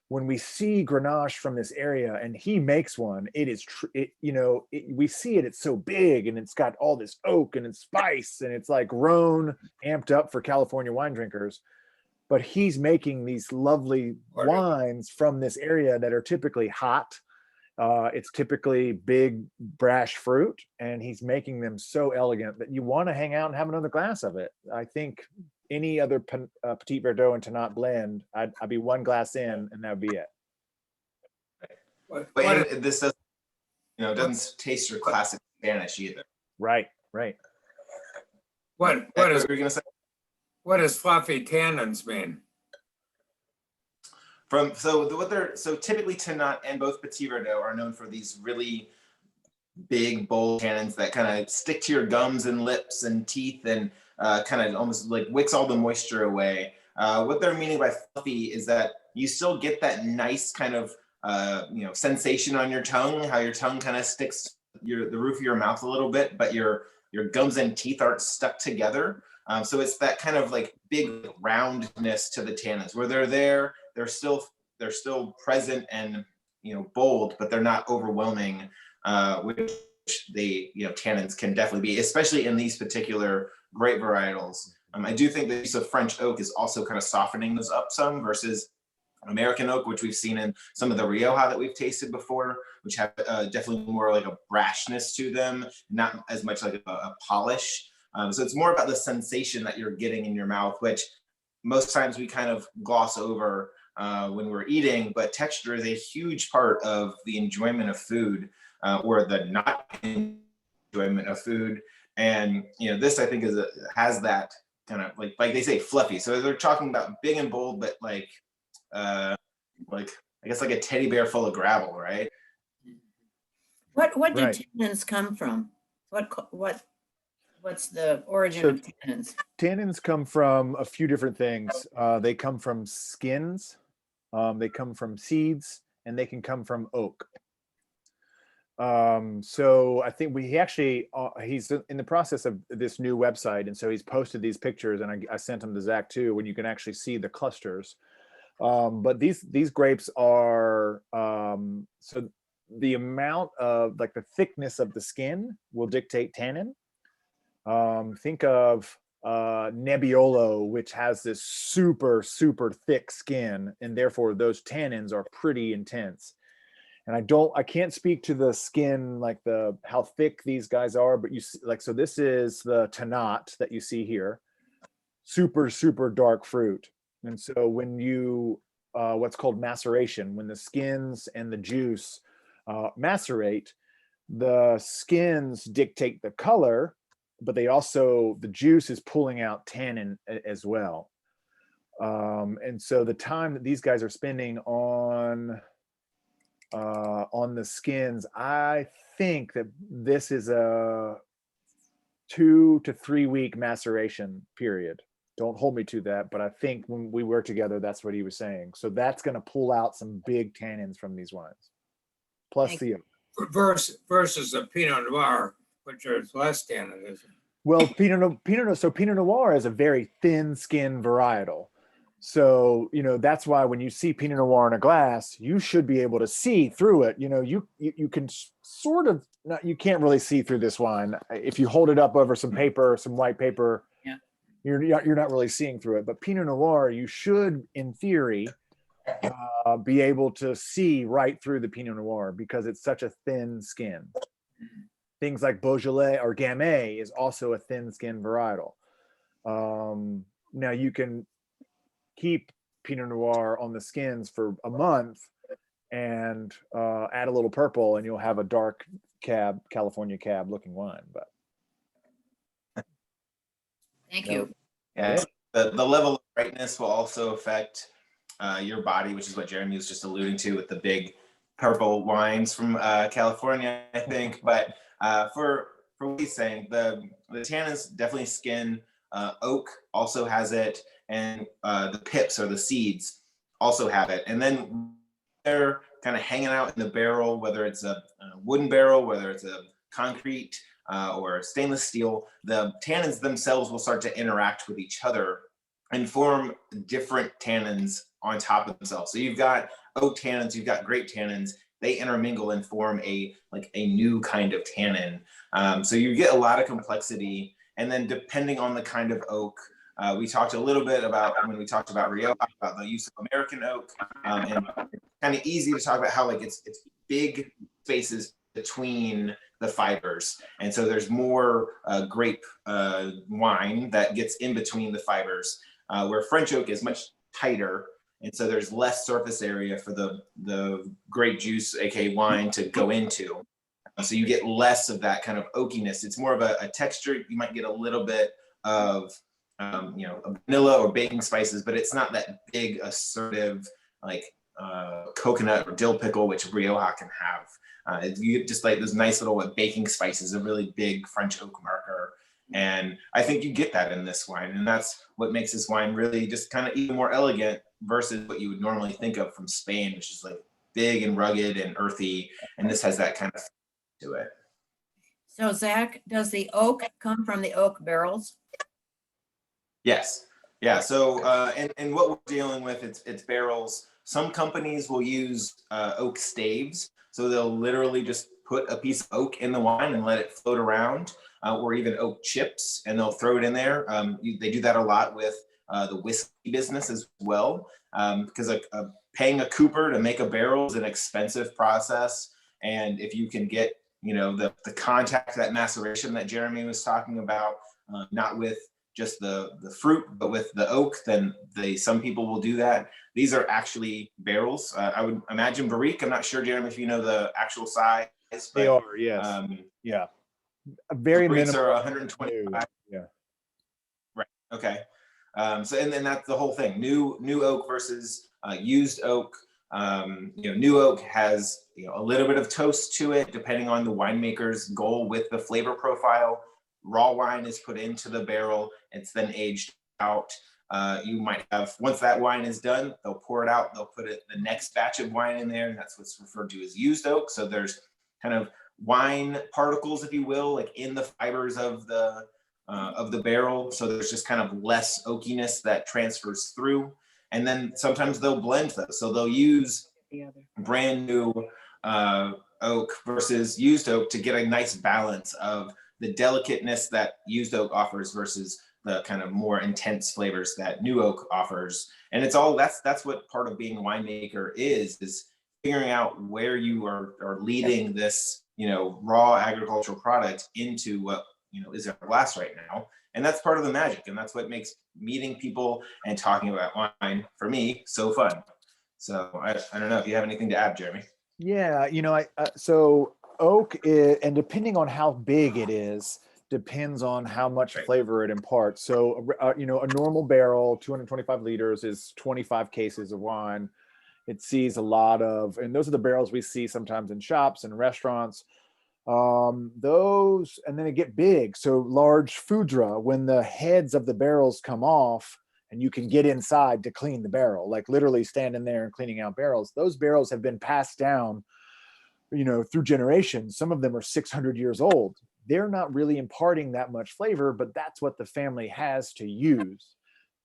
Speaker 3: when we see Grenache from this area, and he makes one, it is we see it. It's so big, and it's got all this oak and it's spice, and it's like Rhone amped up for California wine drinkers. But he's making these lovely wines from this area that are typically hot. It's typically big, brash fruit, and he's making them so elegant that you want to hang out and have another glass of it. I think any other Petit Verdot and Tanat blend, I'd be one glass in, and that would be it.
Speaker 1: But this doesn't, doesn't taste your classic Spanish either.
Speaker 3: Right.
Speaker 2: What
Speaker 1: What were you gonna say?
Speaker 2: What does fluffy tannins mean?
Speaker 1: So typically Tanat and both Petit Verdot are known for these really big, bold tannins that kind of stick to your gums and lips and teeth, and kind of almost like wicks all the moisture away. What they're meaning by fluffy is that you still get that nice kind of sensation on your tongue, how your tongue kind of sticks the roof of your mouth a little bit, but your gums and teeth aren't stuck together. So it's that kind of like big roundness to the tannins where they're still present and bold, but they're not overwhelming, which the tannins can definitely be, especially in these particular grape varietals. I do think the use of French oak is also kind of softening those up some versus American oak, which we've seen in some of the Rioja that we've tasted before, which have definitely more like a brashness to them, not as much like a polish. So it's more about the sensation that you're getting in your mouth, which most times we kind of gloss over when we're eating, but texture is a huge part of the enjoyment of food, or the not enjoyment of food. And this I think has that kind of like they say fluffy. So they're talking about big and bold, but like I guess like a teddy bear full of gravel, right?
Speaker 4: What do
Speaker 3: Right.
Speaker 4: tannins come from? What's the origin of tannins?
Speaker 3: Tannins come from a few different things. They come from skins, they come from seeds, and they can come from oak. So I think he actually he's in the process of this new website, and so he's posted these pictures, and I sent them to Zach too, when you can actually see the clusters. But these grapes are so the amount of like the thickness of the skin will dictate tannin. Think of Nebbiolo, which has this super thick skin, and therefore those tannins are pretty intense. And I can't speak to the skin, like how thick these guys are, but you see, like, so this is the Tannat that you see here, super dark fruit. And so when you what's called maceration, when the skins and the juice macerate, the skins dictate the color, but the juice is pulling out tannin as well. And so the time that these guys are spending on the skins, I think that this is a 2 to 3 week maceration period. Don't hold me to that, but I think when we were together, that's what he was saying. So that's going to pull out some big tannins from these wines, plus
Speaker 4: Thank
Speaker 3: the
Speaker 2: Versus the Pinot Noir, which is less tannin, isn't it?
Speaker 3: well, Pinot Noir is a very thin skin varietal. So, that's why when you see Pinot Noir in a glass, you should be able to see through it. You can sort of, you can't really see through this wine. If you hold it up over some paper, some white paper,
Speaker 4: Yeah.
Speaker 3: you're not really seeing through it. But Pinot Noir, you should, in theory, be able to see right through the Pinot Noir because it's such a thin skin. Things like Beaujolais or Gamay is also a thin skin varietal. Now you can keep Pinot Noir on the skins for a month and add a little purple, and you'll have a dark California cab looking wine. But
Speaker 4: Thank you.
Speaker 1: Yeah, the level of brightness will also affect your body, which is what Jeremy was just alluding to with the big purple wines from California, I think. But for what he's saying, the tannins definitely skin. Oak also has it, and the pips or the seeds also have it. And then they're kind of hanging out in the barrel, whether it's a wooden barrel, whether it's a concrete or stainless steel, the tannins themselves will start to interact with each other and form different tannins on top of themselves. So you've got oak tannins, you've got grape tannins, they intermingle and form a new kind of tannin. So you get a lot of complexity. And then depending on the kind of oak, we talked a little bit about when we talked about Rioja, about the use of American oak, and it's kind of easy to talk about how it's big spaces between the fibers. And so there's more grape wine that gets in between the fibers, where French oak is much tighter. And so there's less surface area for the grape juice, aka wine, to go into. So you get less of that kind of oakiness. It's more of a texture. You might get a little bit of vanilla or baking spices, but it's not that big, assertive, coconut or dill pickle, which Rioja can have. You get just like those nice little baking spices, a really big French oak marker. And I think you get that in this wine. And that's what makes this wine really just kind of even more elegant versus what you would normally think of from Spain, which is like big and rugged and earthy. And this has that kind of to it.
Speaker 4: So Zach, does the oak come from the oak barrels?
Speaker 1: Yes. Yeah. So and what we're dealing with, it's barrels. Some companies will use oak staves. So they'll literally just put a piece of oak in the wine and let it float around, or even oak chips, and they'll throw it in there. They do that a lot with the whiskey business as well, because paying a cooper to make a barrel is an expensive process. And if you can get the contact, that maceration that Jeremy was talking about, not with just the fruit, but with the oak, then some people will do that. These are actually barrels. I would imagine barrique. I'm not sure, Jeremy, if you know the actual size. But,
Speaker 3: they are, yes. Yeah. A very
Speaker 1: barriques
Speaker 3: minimal.
Speaker 1: are 125.
Speaker 3: Yeah.
Speaker 1: Right. Okay. So and then that's the whole thing. New oak versus used oak. New oak has a little bit of toast to it, depending on the winemaker's goal with the flavor profile. Raw wine is put into the barrel. It's then aged out. You might have, once that wine is done, they'll pour it out. They'll put the next batch of wine in there, and that's what's referred to as used oak. So there's kind of wine particles, if you will, like in the fibers of the barrel. So there's just kind of less oakiness that transfers through. And then sometimes they'll blend those. So they'll use brand new oak versus used oak to get a nice balance of the delicateness that used oak offers versus the kind of more intense flavors that new oak offers. And it's all that's what part of being a winemaker is figuring out where you are leading this, raw agricultural product into what, is in our glass right now. And that's part of the magic. And that's what makes meeting people and talking about wine, for me, so fun. So I don't know if you have anything to add, Jeremy.
Speaker 3: Yeah, so oak is, and depending on how big it is, depends on how much flavor it imparts. So, a normal barrel, 225 liters, is 25 cases of wine. It sees a lot of, and those are the barrels we see sometimes in shops and restaurants. Those, and then they get big. So large foudre, when the heads of the barrels come off and you can get inside to clean the barrel, like literally standing there and cleaning out barrels. Those barrels have been passed down, through generations. Some of them are 600 years old. They're not really imparting that much flavor, but that's what the family has to use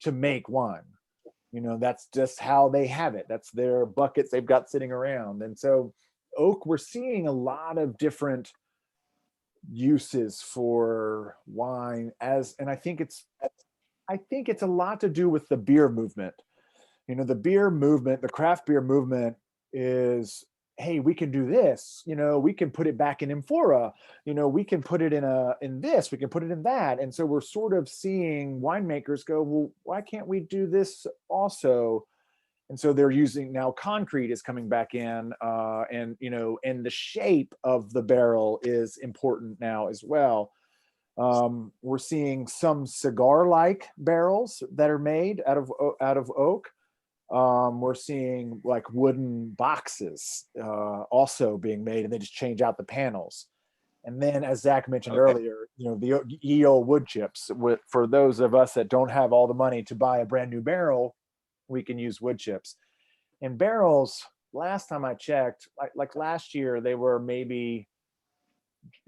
Speaker 3: to make wine. That's just how they have it. That's their buckets they've got sitting around. And so oak, we're seeing a lot of different uses for wine and I think it's a lot to do with the beer movement. The beer movement, the craft beer movement is, hey, we can do this, we can put it back in amphora, we can put it in this, we can put it in that. And so we're sort of seeing winemakers go, well, why can't we do this also? And so they're using, now concrete is coming back in, and the shape of the barrel is important now as well. We're seeing some cigar-like barrels that are made out of oak. We're seeing like wooden boxes also being made, and they just change out the panels. And then, as Zach mentioned earlier, the EO wood chips. For those of us that don't have all the money to buy a brand new barrel, we can use wood chips. And barrels, last time I checked, like last year, they were maybe,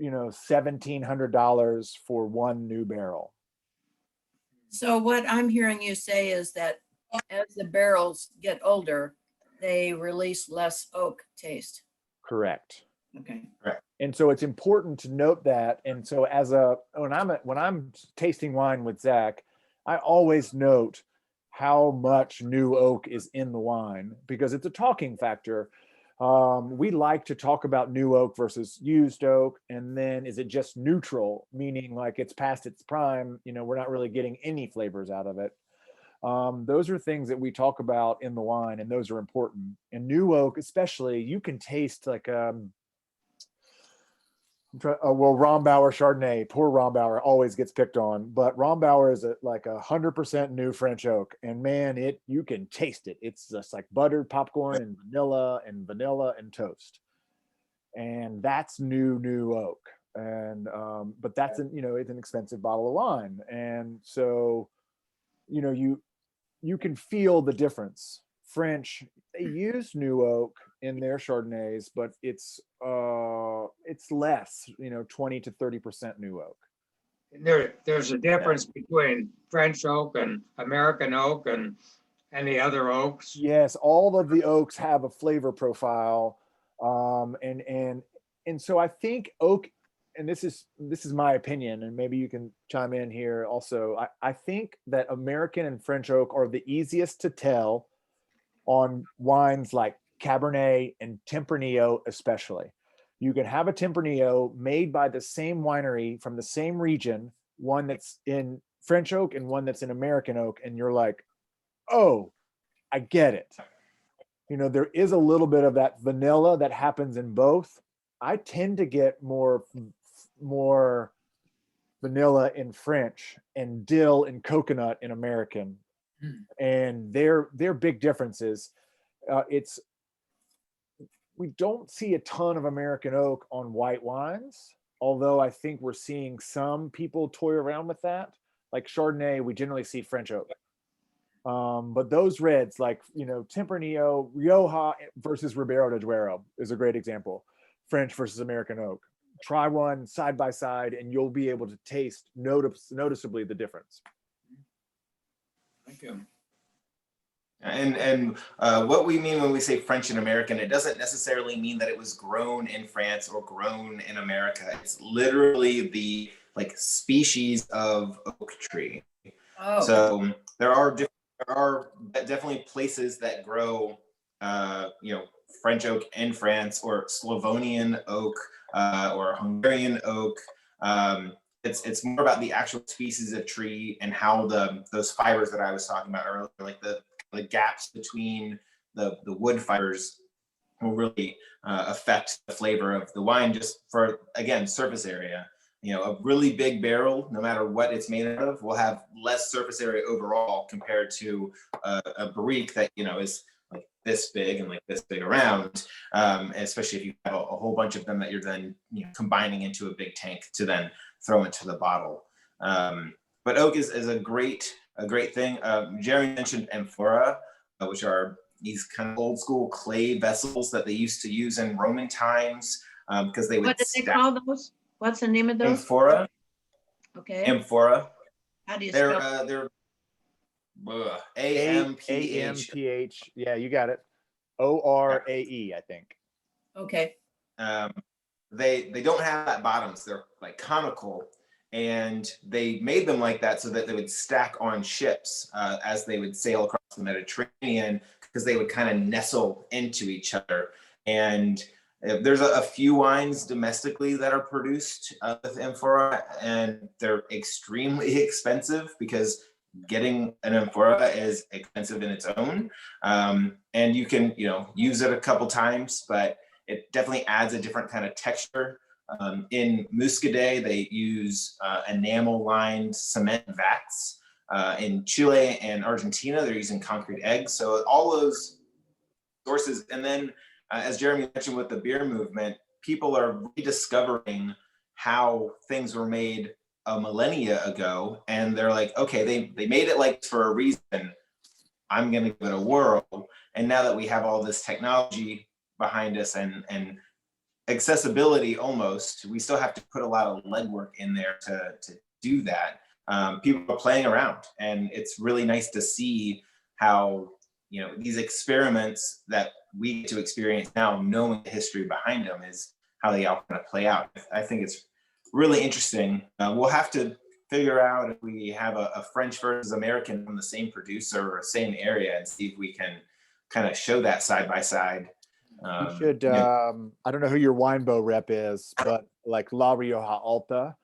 Speaker 3: $1,700 for one new barrel.
Speaker 4: So what I'm hearing you say is that as the barrels get older, they release less oak taste.
Speaker 3: Correct.
Speaker 4: Okay.
Speaker 3: And so it's important to note that. And so when I'm tasting wine with Zach, I always note how much new oak is in the wine, because it's a talking factor. We like to talk about new oak versus used oak. And then is it just neutral, meaning like it's past its prime, we're not really getting any flavors out of it. Those are things that we talk about in the wine, and those are important. And new oak, especially, you can taste like, Bauer Chardonnay, poor Bauer always gets picked on, but Bauer is like 100% new French oak, and man, you can taste it. It's just like buttered popcorn and vanilla and toast, and that's new oak. And but that's it's an expensive bottle of wine, and so you can feel the difference. French, they use new oak in their Chardonnays, but it's less, 20 to 30% new oak.
Speaker 2: There's a difference between French oak and American oak and any other oaks.
Speaker 3: Yes, all of the oaks have a flavor profile, and so I think oak, and this is my opinion, and maybe you can chime in here also. I think that American and French oak are the easiest to tell on wines like Cabernet and Tempranillo, especially. You can have a Tempranillo made by the same winery from the same region, one that's in French oak and one that's in American oak, and you're like, oh, I get it. There is a little bit of that vanilla that happens in both. I tend to get more vanilla in French and dill and coconut in American. And they're big differences. We don't see a ton of American oak on white wines, although I think we're seeing some people toy around with that. Like Chardonnay, we generally see French oak. But those reds, like Tempranillo, Rioja versus Ribera de Duero is a great example. French versus American oak. try one side by side, and you'll be able to taste noticeably the difference.
Speaker 2: Thank you.
Speaker 1: And what we mean when we say French and American, it doesn't necessarily mean that it was grown in France or grown in America. It's literally the like species of oak tree.
Speaker 4: Oh,
Speaker 1: So there are definitely places that grow, French oak in France, or Slavonian oak, or Hungarian oak. It's more about the actual species of tree and how those fibers that I was talking about earlier, like the gaps between the wood fibers, will really affect the flavor of the wine. Just for, again, surface area. A really big barrel, no matter what it's made out of, will have less surface area overall compared to a barrique that is like this big and like this big around, especially if you have a whole bunch of them that you're then combining into a big tank to then throw into the bottle. But oak is a great thing. Jeremy mentioned amphora, which are these kind of old school clay vessels that they used to use in Roman times, because they would.
Speaker 4: what did they call those? What's the name of those?
Speaker 1: Amphora.
Speaker 4: Okay.
Speaker 1: Amphora.
Speaker 4: How do you spell?
Speaker 1: They're AMPH.
Speaker 3: AMPH. Yeah, you got it. ORAE, I think.
Speaker 4: Okay.
Speaker 1: They don't have bottoms. They're like conical, and they made them like that so that they would stack on ships as they would sail across the Mediterranean, because they would kind of nestle into each other. And there's a few wines domestically that are produced with amphora, and they're extremely expensive because getting an amphora is expensive in its own. And you can, use it a couple times, but it definitely adds a different kind of texture. In Muscadet, they use enamel-lined cement vats. In Chile and Argentina, they're using concrete eggs. So all those sources, and then as Jeremy mentioned with the beer movement, people are rediscovering how things were made a millennia ago, and they're like, okay, they made it like for a reason. I'm going to give it a whirl. And now that we have all this technology behind us and accessibility, almost, we still have to put a lot of legwork in there to do that. People are playing around, and it's really nice to see how these experiments that we get to experience now, knowing the history behind them, is how they all kind of play out. I think it's really interesting. We'll have to figure out if we have a French versus American from the same producer or same area, and see if we can kind of show that side by side.
Speaker 3: You should, I don't know who your wine bow rep is, but like La Rioja Alta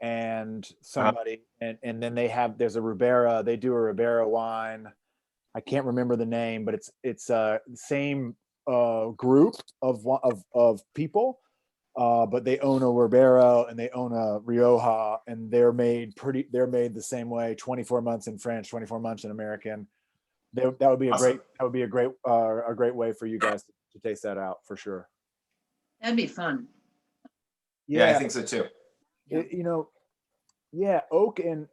Speaker 3: and somebody, and then there's a Ribera, they do a Ribera wine. I can't remember the name, but it's the same group of people, but they own a Ribera and they own a Rioja, and they're made the same way. 24 months in French, 24 months in American. That would be a great way for you guys to taste that out, for sure.
Speaker 4: That'd be fun.
Speaker 1: Yeah, I think so too.
Speaker 3: Oak, and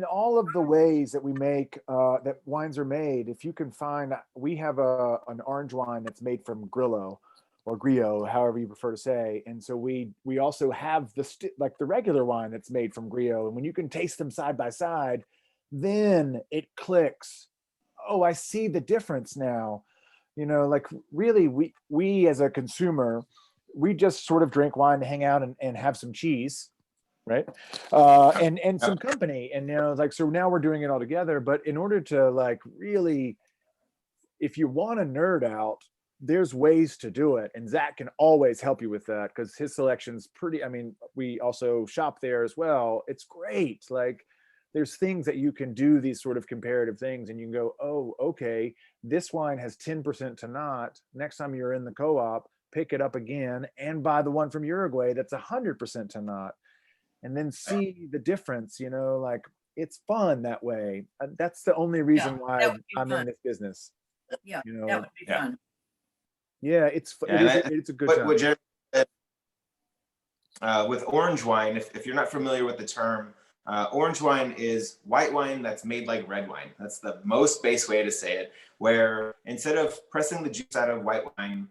Speaker 3: all of the ways that we make that wines are made. If you can find, we have an orange wine that's made from Grillo or Griot, however you prefer to say. And so we also have the regular wine that's made from Griot. And when you can taste them side by side, then it clicks. Oh, I see the difference now. Like really, we as a consumer, we just sort of drink wine to hang out and have some cheese, right? And some company. And so now we're doing it all together. But in order to really, if you want to nerd out, there's ways to do it. And Zach can always help you with that, because his selection's pretty, we also shop there as well. It's great. There's things that you can do, these sort of comparative things, and you can go, oh, okay, this wine has 10% Tannat. Next time you're in the co-op, pick it up again and buy the one from Uruguay that's 100% Tannat, and then see the difference. It's fun that way. That's the only reason why I'm in this business.
Speaker 4: Yeah, that would be fun.
Speaker 3: Yeah, it's a good time.
Speaker 1: What Jeremy said, with orange wine, if you're not familiar with the term, orange wine is white wine that's made like red wine. That's the most base way to say it, where instead of pressing the juice out of white wine,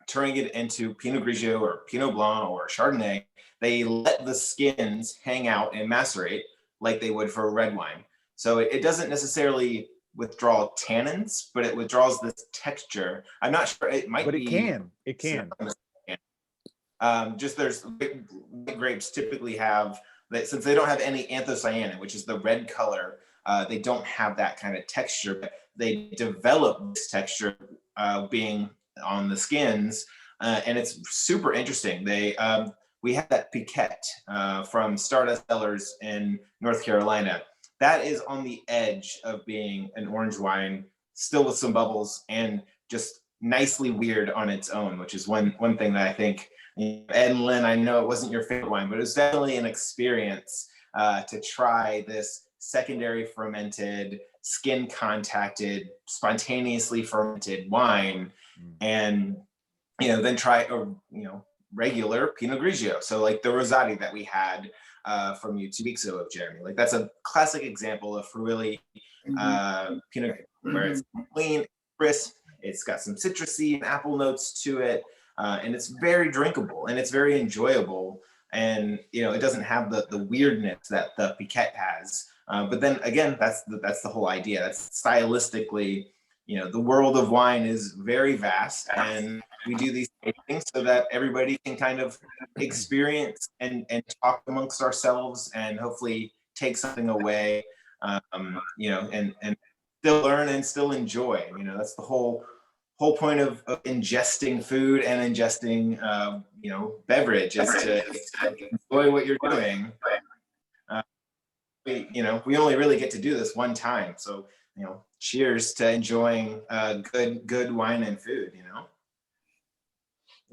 Speaker 1: turning it into Pinot Grigio or Pinot Blanc or Chardonnay, they let the skins hang out and macerate like they would for a red wine. So it doesn't necessarily withdraw tannins, but it withdraws this texture. I'm not sure, it might
Speaker 3: But
Speaker 1: be.
Speaker 3: it can.
Speaker 1: Just there's white grapes typically have that, since they don't have any anthocyanin, which is the red color, they don't have that kind of texture, but they develop this texture being on the skins, and it's super interesting. We have that Piquette from Stardust Cellars in North Carolina. That is on the edge of being an orange wine, still with some bubbles and just nicely weird on its own, which is one thing that I think, Ed and Lynn, I know it wasn't your favorite wine, but it was definitely an experience to try this secondary fermented, skin contacted, spontaneously fermented wine, and then try a regular Pinot Grigio. So like the Rosati that we had from you 2 weeks ago of Jeremy, like that's a classic example of really Pinot where it's clean, crisp, it's got some citrusy and apple notes to it, and it's very drinkable and it's very enjoyable, and it doesn't have the weirdness that the Piquette has. But then again, that's the whole idea. That's stylistically, the world of wine is very vast, and we do these things so that everybody can kind of experience and talk amongst ourselves and hopefully take something away, and still learn and still enjoy. That's the whole point of ingesting food and ingesting, beverage, is to enjoy what you're doing. We only really get to do this one time, so cheers to enjoying good wine and food.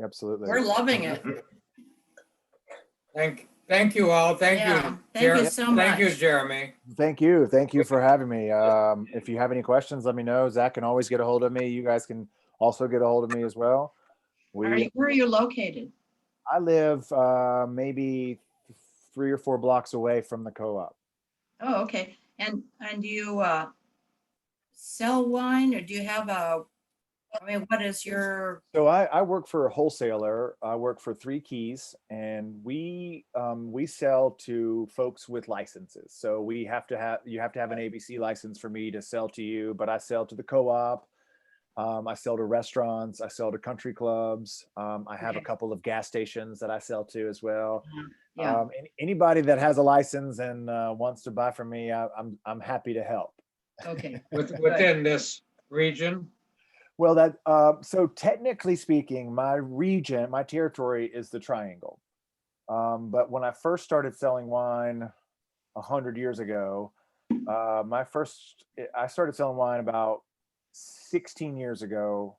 Speaker 3: Absolutely.
Speaker 4: We're loving it.
Speaker 2: Thank you all. Thank
Speaker 4: Yeah,
Speaker 2: you.
Speaker 4: thank you so
Speaker 2: Thank you,
Speaker 4: much.
Speaker 2: Jeremy.
Speaker 3: Thank you for having me. If you have any questions, let me know. Zach can always get a hold of me. You guys can also get a hold of me as well.
Speaker 4: Where are you located?
Speaker 3: I live maybe 3 or 4 blocks away from the co-op.
Speaker 4: Oh, okay. And do you sell wine, or do you have what is your?
Speaker 3: So I work for a wholesaler. I work for 3 Keys, and we sell to folks with licenses. So you have to have an ABC license for me to sell to you, but I sell to the co-op. I sell to restaurants. I sell to country clubs. I have a couple of gas stations that I sell to as well.
Speaker 4: Yeah.
Speaker 3: Anybody that has a license and wants to buy from me, I'm happy to help.
Speaker 4: Okay.
Speaker 2: Within this region?
Speaker 3: Well, so technically speaking, my territory is the Triangle. But when I first started selling wine 100 years ago, I started selling wine about 16 years ago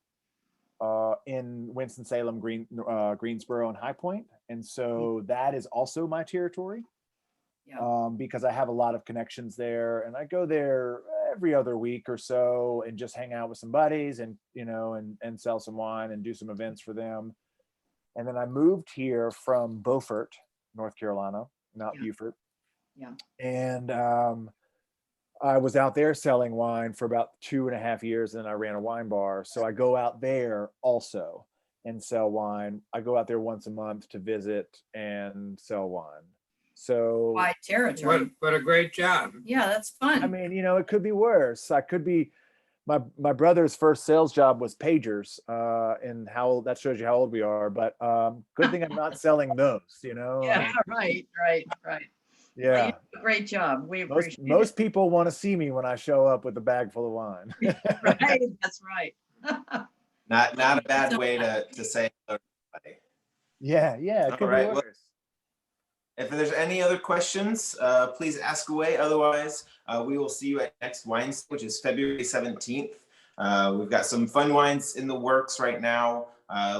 Speaker 3: in Winston-Salem, Greensboro, and High Point. And so that is also my territory, because I have a lot of connections there, and I go there every other week or so and just hang out with some buddies and and sell some wine and do some events for them. And then I moved here from Beaufort, North Carolina, not Beaufort.
Speaker 4: Yeah.
Speaker 3: And I was out there selling wine for about 2.5 years, and then I ran a wine bar. So I go out there also and sell wine. I go out there once a month to visit and sell wine. So
Speaker 4: Wide territory.
Speaker 2: What a great job.
Speaker 4: Yeah, that's fun.
Speaker 3: I mean, it could be worse. I could be. My brother's first sales job was pagers, and that shows you how old we are. But good thing I'm not selling those.
Speaker 4: Yeah, right.
Speaker 3: Yeah.
Speaker 4: Well, you do a great job. We appreciate
Speaker 3: most people want to see me when I show up with a bag full of wine.
Speaker 4: Right, that's right.
Speaker 1: Not a bad way to say hello to everybody.
Speaker 3: Yeah, it could be worse.
Speaker 1: If there's any other questions, please ask away. Otherwise, we will see you at next wine, which is February 17th. We've got some fun wines in the works right now,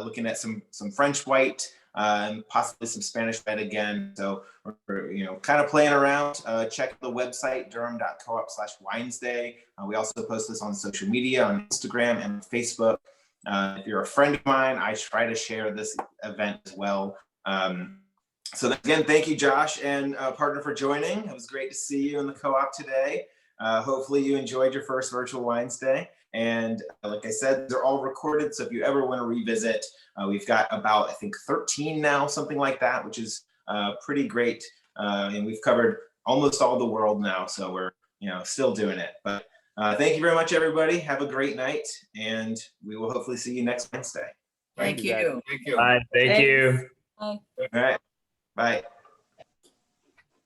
Speaker 1: looking at some French white and possibly some Spanish red again. So we're kind of playing around. Check the website, durham.coop/winesday. We also post this on social media, on Instagram and Facebook. If you're a friend of mine, I try to share this event as well. So again, thank you, Josh and partner, for joining. It was great to see you in the co-op today. Hopefully you enjoyed your first virtual wines day. And like I said, they're all recorded. So if you ever want to revisit, we've got about, I think, 13 now, something like that, which is pretty great. And we've covered almost all the world now. So we're, still doing it. But thank you very much, everybody. Have a great night. And we will hopefully see you next Wednesday.
Speaker 4: Thank
Speaker 3: Thank you, guys.
Speaker 4: you.
Speaker 2: Thank you.
Speaker 7: Bye. Thank
Speaker 5: Thanks.
Speaker 7: you.
Speaker 5: Bye.
Speaker 1: All right. Bye.